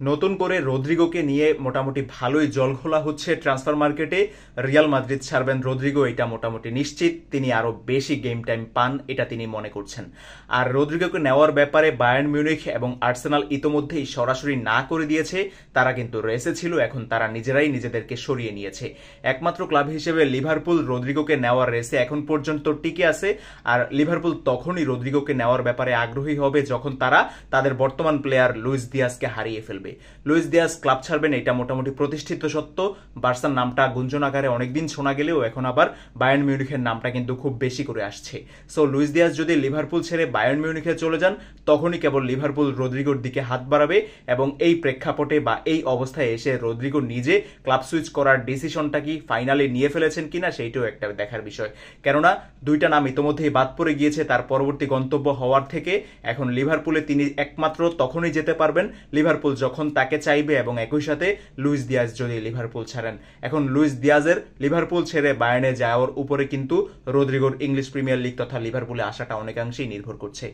নতুন করে রদ্রিগোকে নিয়ে মোটামুটি ভালোই জলঘোলা হচ্ছে ট্রান্সফার মার্কেটে। রিয়াল মাদ্রিদ ছাড়বেন রদ্রিগো, এটা মোটামুটি নিশ্চিত। তিনি আরো বেশি গেম টাইম পান, এটা তিনি মনে করছেন। আর রদ্রিগোকে নেওয়ার ব্যাপারে বায়ার্ন মিউনিখ এবং আর্সেনাল ইতোমধ্যেই সরাসরি না করে দিয়েছে। তারা কিন্তু রেসে ছিল, এখন তারা নিজেরাই নিজেদেরকে সরিয়ে নিয়েছে। একমাত্র ক্লাব হিসেবে লিভারপুল রদ্রিগোকে নেওয়ার রেসে এখন পর্যন্ত টিকে আছে। আর লিভারপুল তখনই রদ্রিগোকে নেওয়ার ব্যাপারে আগ্রহী হবে যখন তারা তাদের বর্তমান প্লেয়ার লুইস দিয়াজকে হারিয়ে ফেলবে। লুইস দিয়াজ ক্লাব ছাড়বেন, এটা মোটামুটি প্রতিষ্ঠিত সত্য। বার্সার নামটা গুঞ্জন আকারে অনেকদিন শোনা গেলেও এখন আবার বায়ার্ন মিউনিখের নামটা কিন্তু খুব বেশি করে আসছে। সো লুইস দিয়াজ যদি লিভারপুল ছেড়ে বায়ার্ন মিউনিখে চলে যান, তখনই কেবল লিভারপুল রদ্রিগোর দিকে হাত বাড়াবে। এবং এই প্রেক্ষাপটে বা এই অবস্থায় এসে রদ্রিগো নিজে ক্লাব সুইচ করার ডিসিশনটা কি ফাইনালি নিয়ে ফেলেছেন কিনা সেইটাও একটা দেখার বিষয়। কেননা দুইটা নাম ইতোমধ্যেই বাদ পড়ে গিয়েছে তার পরবর্তী গন্তব্য হওয়ার থেকে। এখন লিভারপুলে তিনি একমাত্র তখনই যেতে পারবেন লিভারপুল যখন তাকে চাইবে, এবং একই সাথে লুইস দিয়াজ যদি লিভারপুল ছাড়েন। এখন লুইস দিয়াজের লিভারপুল ছেড়ে বায়ার্নে যাওয়ার উপরে কিন্তু রদ্রিগোর ইংলিশ প্রিমিয়ার লিগ তথা লিভারপুলে আসাটা অনেকাংশেই নির্ভর করছে।